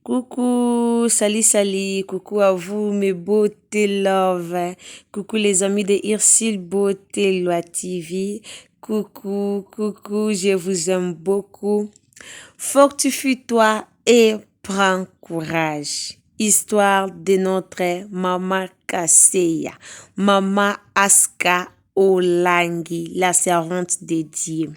Coucou, salut, salut, coucou à vous mes beautés love, coucou les amis de Irsil Beauté Loi TV, coucou, je vous aime beaucoup. Fortifie-toi et prends courage. Histoire de notre Maman Kaseya, Maman Aska Olangi, la servante de Dieu.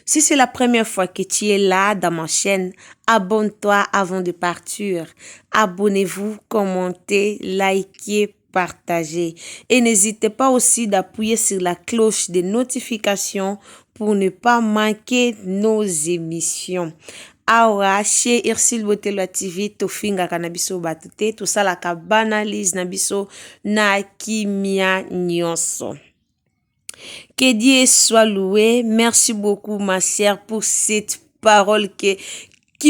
Si c'est la première fois que tu es là dans ma chaîne, abonne-toi avant de partir. Abonnez-vous, commentez, likez, partagez. Et n'hésitez pas aussi d'appuyer sur la cloche de notification pour ne pas manquer nos émissions. Awa, chez Irsil Beauté Loi TV, tofinga kanabiso batute, tosalaka banalise nabiso na kimia nyonso. Que Dieu soit loué. Merci beaucoup, ma sœur, pour cette parole qui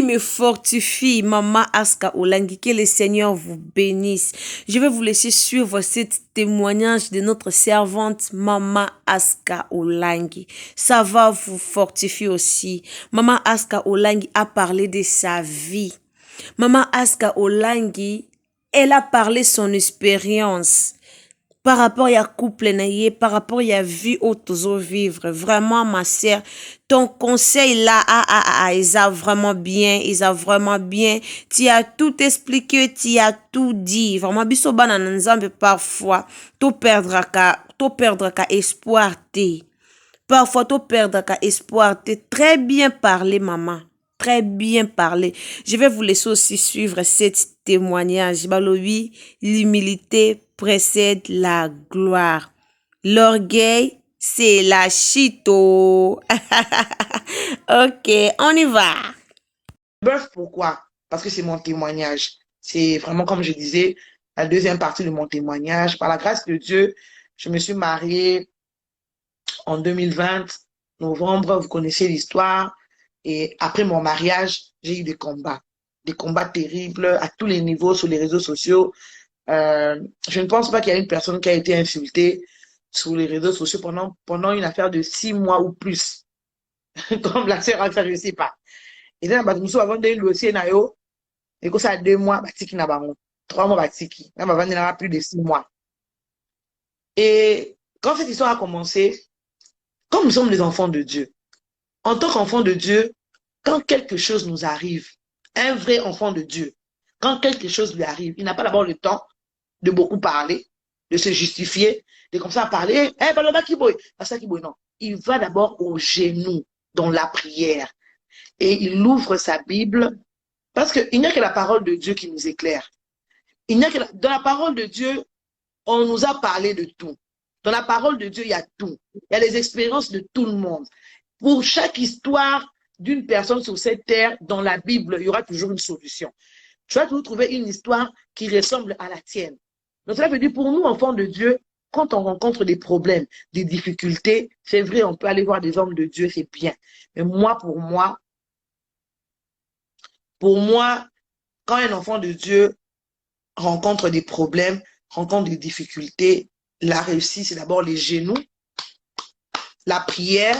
me fortifie. Maman Aska Olangi, que le Seigneur vous bénisse. Je vais vous laisser suivre ce témoignage de notre servante, Maman Aska Olangi. Ça va vous fortifier aussi. Maman Aska Olangi a parlé de sa vie. Maman Aska Olangi, elle a parlé son expérience. Par rapport à couple, par rapport à vie autour vivre, vraiment ma sœur, ton conseil là, ils a vraiment bien, tu as tout expliqué, tu as tout dit, vraiment, biso bana nzambe parfois, tu perdras ka espoir te, parfois tu perdras ka espoir te, très bien parlé maman. Très bien parlé. Je vais vous laisser aussi suivre cet témoignage. Balobi, l'humilité précède la gloire. L'orgueil, c'est la chito. Ok, on y va. Bref, pourquoi? Parce que c'est mon témoignage. C'est vraiment, comme je disais, la deuxième partie de mon témoignage. Par la grâce de Dieu, je me suis mariée en 2020, novembre, vous connaissez l'histoire. Et après mon mariage, j'ai eu des combats terribles à tous les niveaux sur les réseaux sociaux. Je ne pense pas qu'il y a une personne qui a été insultée sur les réseaux sociaux pendant une affaire de 6 mois ou plus. Comme la sœur Alpha, je ne sais pas. Et là, nous sommes avant de dossier, et que ça a 2 mois, 3 mois, plus de 6 mois. Et quand cette histoire a commencé, comme nous sommes les enfants de Dieu, en tant qu'enfants de Dieu, quand quelque chose nous arrive, un vrai enfant de Dieu, quand quelque chose lui arrive, il n'a pas d'abord le temps de beaucoup parler, de se justifier, de comme ça parler, non. Il va d'abord au genou dans la prière et il ouvre sa Bible parce qu'il n'y a que la parole de Dieu qui nous éclaire. Dans la parole de Dieu, on nous a parlé de tout. Dans la parole de Dieu, il y a tout. Il y a les expériences de tout le monde. Pour chaque histoire d'une personne sur cette terre, dans la Bible, il y aura toujours une solution. Tu vas toujours trouver une histoire qui ressemble à la tienne. Donc, cela veut dire pour nous, enfants de Dieu, quand on rencontre des problèmes, des difficultés, c'est vrai, on peut aller voir des hommes de Dieu, c'est bien. Mais pour moi, quand un enfant de Dieu rencontre des problèmes, rencontre des difficultés, la réussite, c'est d'abord les genoux, la prière,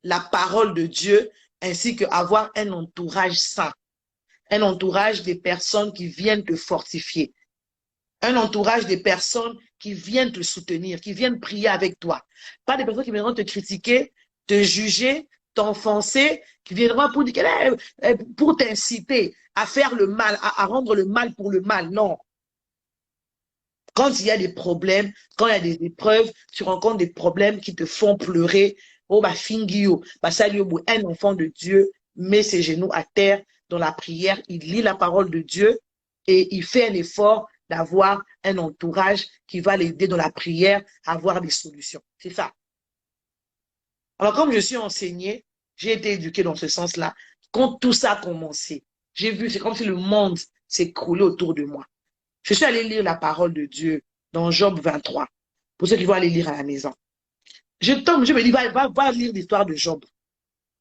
la parole de Dieu, ainsi qu'avoir un entourage sain, un entourage des personnes qui viennent te fortifier, un entourage des personnes qui viennent te soutenir, qui viennent prier avec toi. Pas des personnes qui viendront te critiquer, te juger, t'enfoncer, qui viendront pour t'inciter à faire le mal, à rendre le mal pour le mal. Non. Quand il y a des problèmes, quand il y a des épreuves, tu rencontres des problèmes qui te font pleurer. Oh, fingio, un enfant de Dieu met ses genoux à terre dans la prière, il lit la parole de Dieu et il fait un effort d'avoir un entourage qui va l'aider dans la prière à avoir des solutions. C'est ça. Alors, comme je suis enseignée, j'ai été éduquée dans ce sens-là. Quand tout ça a commencé, j'ai vu, c'est comme si le monde s'écroulait autour de moi. Je suis allée lire la parole de Dieu dans Job 23, pour ceux qui vont aller lire à la maison. Je me dis, va lire l'histoire de Job.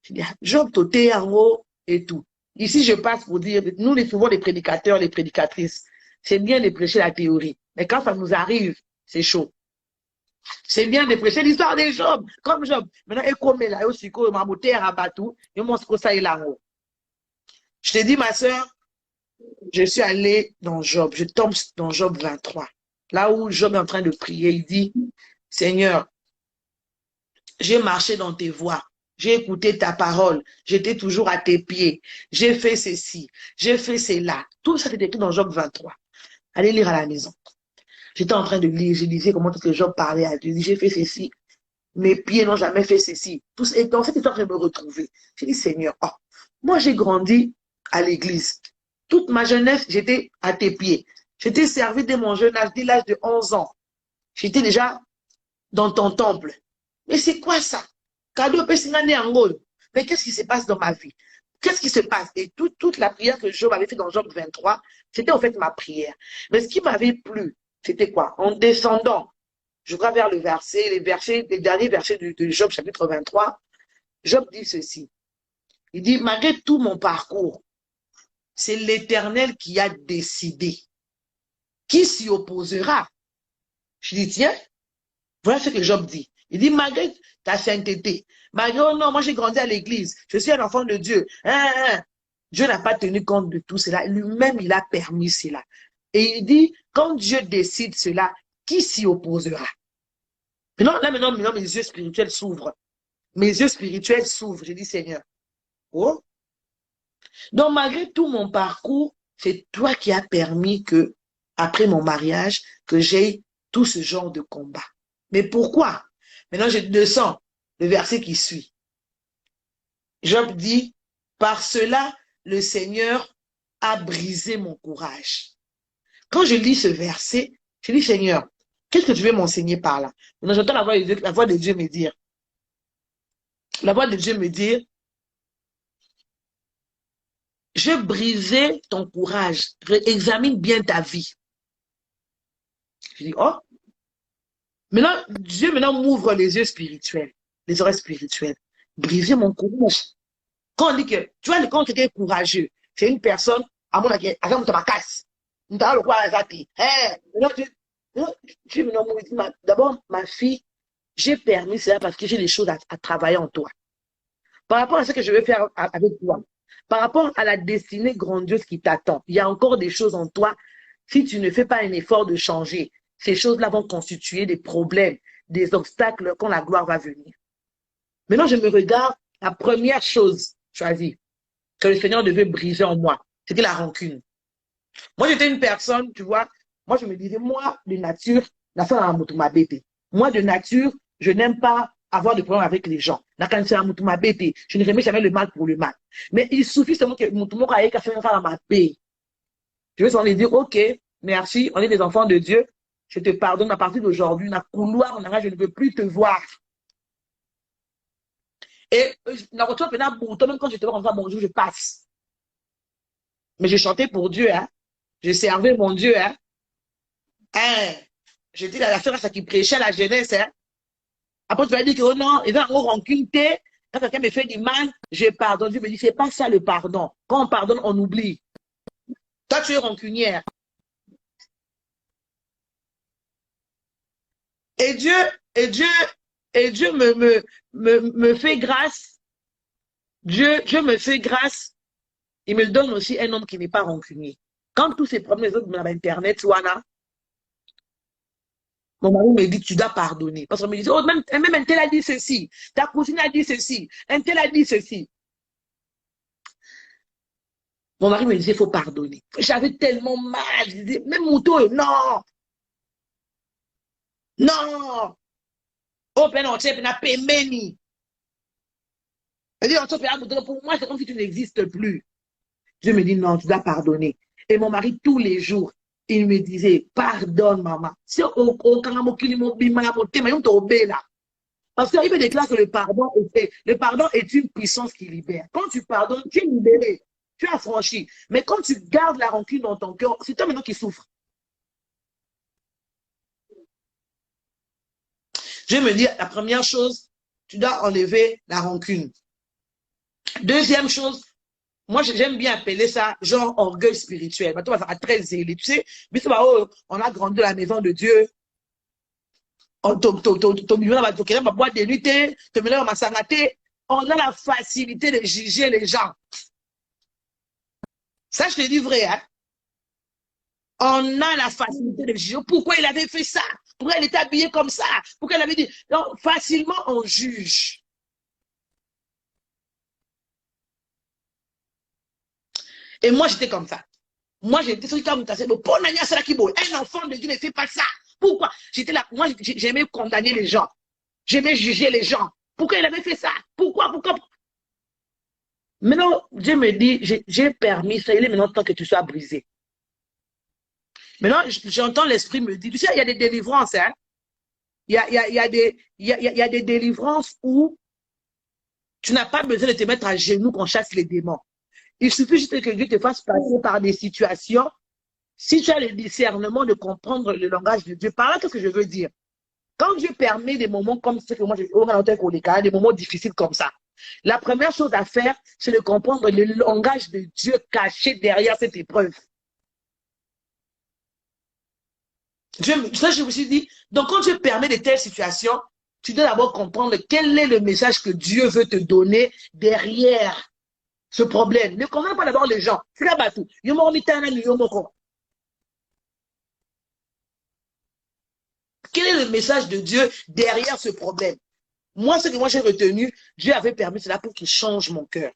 Je dis, Job, toté en haut et tout. Ici, je passe pour dire, nous, les souvent les prédicateurs, les prédicatrices, c'est bien de prêcher la théorie. Mais quand ça nous arrive, c'est chaud. C'est bien de prêcher l'histoire de Job, comme Job. Maintenant, là, aussi, je te dis, ma soeur, je suis allée dans Job, je tombe dans Job 23. Là où Job est en train de prier, il dit, Seigneur, j'ai marché dans tes voies, j'ai écouté ta parole, j'étais toujours à tes pieds, j'ai fait ceci, j'ai fait cela. Tout ça, c'est écrit dans Job 23. Allez lire à la maison. J'étais en train de lire, je disais comment tout ce que Job parlait à Dieu. J'ai fait ceci, mes pieds n'ont jamais fait ceci. Et dans cette histoire, je me retrouvais. J'ai dit, Seigneur, oh, moi j'ai grandi à l'église. Toute ma jeunesse, j'étais à tes pieds. J'étais servi dès mon jeune âge, dès l'âge de 11 ans. J'étais déjà dans ton temple. Mais c'est quoi ça? Mais qu'est-ce qui se passe dans ma vie? Qu'est-ce qui se passe? Et toute la prière que Job avait fait dans Job 23, c'était en fait ma prière. Mais ce qui m'avait plu, c'était quoi? En descendant, je crois vers le verset, les derniers versets de Job chapitre 23, Job dit ceci. Il dit, malgré tout mon parcours, c'est l'Éternel qui a décidé. Qui s'y opposera? Je dis, tiens, voilà ce que Job dit. Il dit, malgré ta sainteté, malgré, oh non, moi j'ai grandi à l'église, je suis un enfant de Dieu. Dieu n'a pas tenu compte de tout cela. Lui-même, il a permis cela. Et il dit, quand Dieu décide cela, qui s'y opposera? Maintenant, mes yeux spirituels s'ouvrent. Mes yeux spirituels s'ouvrent. Je dis, Seigneur, oh. Donc, malgré tout mon parcours, c'est toi qui as permis que, après mon mariage, que j'aie tout ce genre de combat. Mais pourquoi? Maintenant, je descends le verset qui suit. Job dit, par cela, le Seigneur a brisé mon courage. Quand je lis ce verset, je dis, Seigneur, qu'est-ce que tu veux m'enseigner par là? Maintenant, j'entends la voix de Dieu me dire, je brisais ton courage. Examine bien ta vie. Je dis, oh. Maintenant, Dieu m'ouvre les yeux spirituels, les oreilles spirituelles. Briser mon courage. Quand on dit que, tu vois, quand quelqu'un est courageux, c'est une personne, à mon avis, à ma casse. D'abord, ma fille, j'ai permis cela parce que j'ai des choses à travailler en toi. Par rapport à ce que je vais faire avec toi, par rapport à la destinée grandiose qui t'attend, il y a encore des choses en toi. Si tu ne fais pas un effort de changer, ces choses-là vont constituer des problèmes, des obstacles quand la gloire va venir. Maintenant, je me regarde, la première chose choisie que le Seigneur devait briser en moi, c'était la rancune. Moi, j'étais une personne, tu vois, moi, je me disais, moi, de nature, moi, de nature, je n'aime pas avoir de problème avec les gens. Je ne remets jamais le mal pour le mal. Mais il suffit seulement que je vais s'en dire, ok, merci, on est des enfants de Dieu, je te pardonne à partir d'aujourd'hui, je ne veux plus te voir. Et même quand je te vois comme ça, bonjour, je passe. Mais je chantais pour Dieu, hein. Je servais mon Dieu, hein. Je dis la sœur qui prêchait la jeunesse, hein. Après, tu vas dire que oh non, il va en rancune, quand quelqu'un me fait du mal, je pardonne. Dieu me dit, c'est pas ça le pardon. Quand on pardonne, on oublie. Toi, tu es rancunière. Et Dieu me fait grâce. Dieu me fait grâce. Il me donne aussi un homme qui n'est pas rancunier. Quand tous ces problèmes, les autres, sur Internet, voilà, mon mari me dit, tu dois pardonner. Parce qu'on me dit, oh, même un tel a dit ceci. Ta cousine a dit ceci. Un tel a dit ceci. Mon mari me disait, il faut pardonner. J'avais tellement mal. Je disais, même Mouto, non. Non. Oh, ben non, tu sais, pemeni. Pour moi, c'est comme si tu n'existes plus. Je me dis, non, tu dois pardonner. Et mon mari, tous les jours, il me disait, pardonne, maman. Si parce qu'il me déclare que le pardon est une puissance qui libère. Quand tu pardonnes, tu es libéré, tu es affranchi. Mais quand tu gardes la rancune dans ton cœur, c'est toi maintenant qui souffres. Je vais me dire, la première chose, tu dois enlever la rancune. Deuxième chose, moi, j'aime bien appeler ça genre orgueil spirituel. Maintenant, on va faire très zélé. Tu sais, on a grandi dans la maison de Dieu. On a la facilité de juger les gens. Ça, je te dis vrai. Hein? On a la facilité de juger. Pourquoi il avait fait ça? Pourquoi elle était habillée comme ça? Pourquoi elle avait dit... Donc, facilement, on juge. Et moi, j'étais comme ça. Moi, j'étais celui qui a monté. Un enfant de Dieu ne fait pas ça. Pourquoi? J'étais là. Moi, j'aimais condamner les gens. J'aimais juger les gens. Pourquoi il avait fait ça? Pourquoi? Maintenant, Dieu me dit, j'ai permis ça. Il est maintenant temps que tu sois brisé. Maintenant, j'entends l'esprit me dire, tu sais, il y a des délivrances, hein. Il y a des délivrances où tu n'as pas besoin de te mettre à genoux qu'on chasse les démons. Il suffit juste que Dieu te fasse passer par des situations. Si tu as le discernement de comprendre le langage de Dieu, par là, qu'est-ce que je veux dire? Quand Dieu permet des moments comme ce que moi, des moments difficiles comme ça, la première chose à faire, c'est de comprendre le langage de Dieu caché derrière cette épreuve. Ça, je me suis dit, donc quand Dieu permet de telles situations, tu dois d'abord comprendre quel est le message que Dieu veut te donner derrière ce problème. Ne condamne pas d'abord les gens. C'est là tout. Quel est le message de Dieu derrière ce problème? Moi, ce que moi j'ai retenu, Dieu avait permis cela pour qu'il change mon cœur,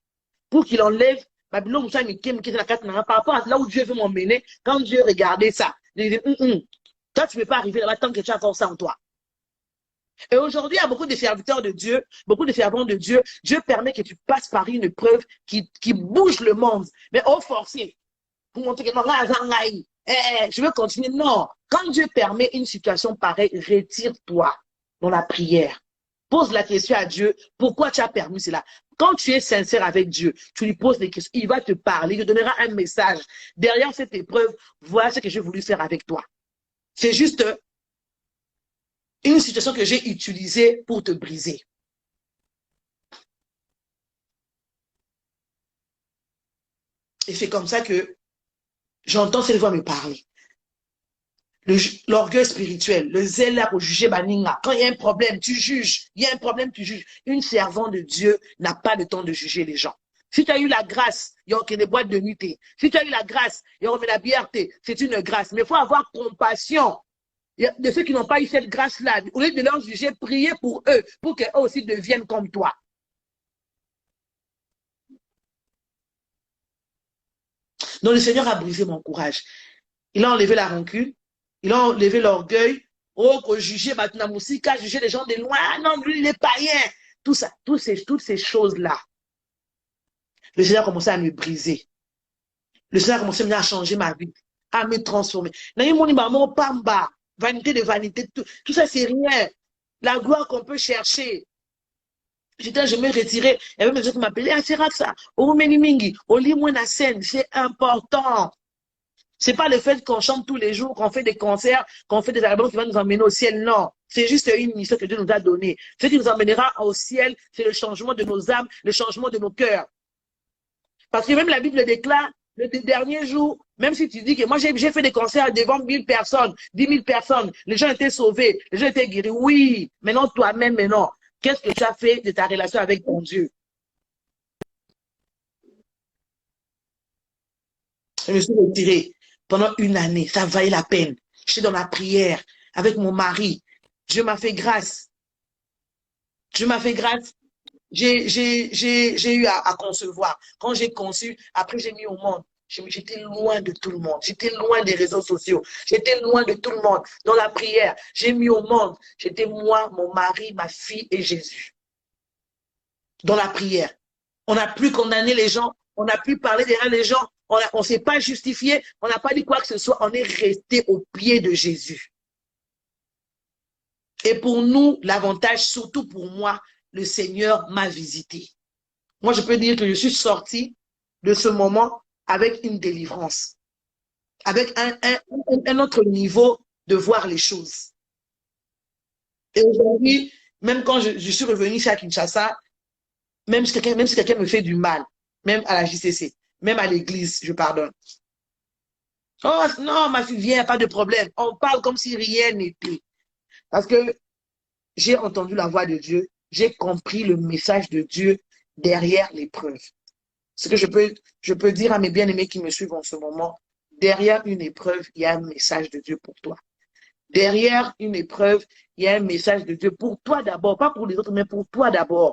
pour qu'il enlève par rapport à là où Dieu veut m'emmener. Quand Dieu regardait ça, il dit, toi, tu ne peux pas arriver là-bas tant que tu as encore ça en toi. Et aujourd'hui, il y a beaucoup de serviteurs de Dieu, beaucoup de servants de Dieu. Dieu permet que tu passes par une épreuve qui bouge le monde. Mais au forcé, pour montrer que non, je veux continuer. Non, quand Dieu permet une situation pareille, retire-toi dans la prière. Pose la question à Dieu, pourquoi tu as permis cela? Quand tu es sincère avec Dieu, tu lui poses des questions, il va te parler, il te donnera un message. Derrière cette épreuve, voilà ce que j'ai voulu faire avec toi. C'est juste une situation que j'ai utilisée pour te briser. Et c'est comme ça que j'entends cette voix me parler. L'orgueil spirituel, le zèle là pour juger Baninga. Quand il y a un problème, tu juges. Il y a un problème, tu juges. Une servante de Dieu n'a pas le temps de juger les gens. Si tu as eu la grâce, il y a des boîtes de nuit. Si tu as eu la grâce, il y a la bière, c'est une grâce. Mais il faut avoir compassion de ceux qui n'ont pas eu cette grâce-là. Au lieu de leur juger, prier pour eux, pour qu'eux aussi deviennent comme toi. Donc le Seigneur a brisé mon courage. Il a enlevé la rancune. Il a enlevé l'orgueil. Oh, qu'on jugeait maintenant aussi, qu'à juger les gens de loin. Ah non, lui, il est païen. Tout ça, toutes ces choses-là. Le Seigneur a commencé à me briser. Le Seigneur a commencé à changer ma vie, à me transformer. Vanité de vanité, tout ça, c'est rien. La gloire qu'on peut chercher. Je me retirais. Il y avait des gens qui m'appelaient, ah, c'est ça. Oh, Menimingi, oh, lis-moi la scène, c'est important. C'est pas le fait qu'on chante tous les jours, qu'on fait des concerts, qu'on fait des albums qui vont nous emmener au ciel. Non, c'est juste une mission que Dieu nous a donnée. Ce qui nous emmènera au ciel, c'est le changement de nos âmes, le changement de nos cœurs. Parce que même la Bible déclare, le dernier jour, même si tu dis que moi j'ai fait des concerts devant 1000 personnes, 10 000 personnes, les gens étaient sauvés, les gens étaient guéris. Oui, maintenant toi-même, maintenant, qu'est-ce que tu as fait de ta relation avec ton Dieu? Je me suis retirée pendant une année, ça valait la peine. J'étais dans la prière avec mon mari. Dieu m'a fait grâce. Dieu m'a fait grâce. J'ai eu à concevoir. Quand j'ai conçu, après j'ai mis au monde. J'étais loin de tout le monde. J'étais loin des réseaux sociaux. J'étais loin de tout le monde. Dans la prière, j'ai mis au monde. J'étais moi, mon mari, ma fille et Jésus. Dans la prière. On n'a plus condamné les gens. On n'a plus parlé derrière les gens. On ne s'est pas justifié. On n'a pas dit quoi que ce soit. On est resté au pied de Jésus. Et pour nous, l'avantage, surtout pour moi, le Seigneur m'a visité. Moi, je peux dire que je suis sortie de ce moment avec une délivrance, avec un autre niveau de voir les choses. Et aujourd'hui, même quand je suis revenue chez Kinshasa, même si quelqu'un me fait du mal, même à la JCC, même à l'église, je pardonne. Oh non, ma fille, viens, pas de problème. On parle comme si rien n'était. Parce que j'ai entendu la voix de Dieu, j'ai compris le message de Dieu derrière l'épreuve. Ce que je peux dire à mes bien-aimés qui me suivent en ce moment, derrière une épreuve, il y a un message de Dieu pour toi. Derrière une épreuve, il y a un message de Dieu pour toi d'abord, pas pour les autres, mais pour toi d'abord.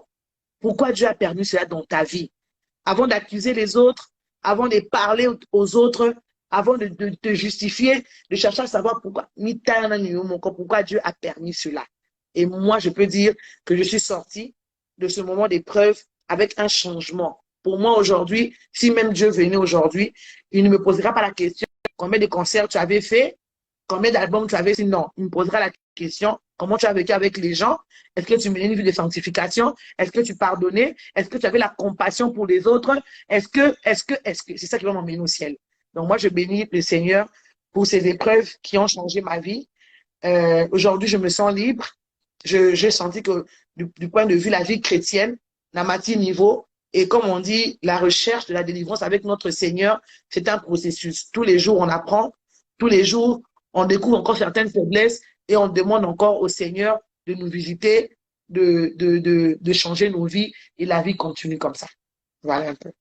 Pourquoi Dieu a permis cela dans ta vie? Avant d'accuser les autres, avant de parler aux autres, avant de te justifier, de chercher à savoir pourquoi Dieu a permis cela. Et moi, je peux dire que je suis sortie de ce moment d'épreuve avec un changement. Pour moi, aujourd'hui, si même Dieu venait aujourd'hui, il ne me posera pas la question combien de concerts tu avais fait, combien d'albums tu avais fait. Non, il me posera la question comment tu as vécu avec les gens. Est-ce que tu menais une vie de sanctification? Est-ce que tu pardonnais? Est-ce que tu avais la compassion pour les autres? C'est ça qui va m'emmener au ciel. Donc moi, je bénis le Seigneur pour ces épreuves qui ont changé ma vie. Aujourd'hui, je me sens libre. J'ai senti que du point de vue de la vie chrétienne, la matière niveau, et comme on dit, la recherche de la délivrance avec notre Seigneur, c'est un processus. Tous les jours, on apprend. Tous les jours, on découvre encore certaines faiblesses et on demande encore au Seigneur de nous visiter, de changer nos vies et la vie continue comme ça. Voilà un peu.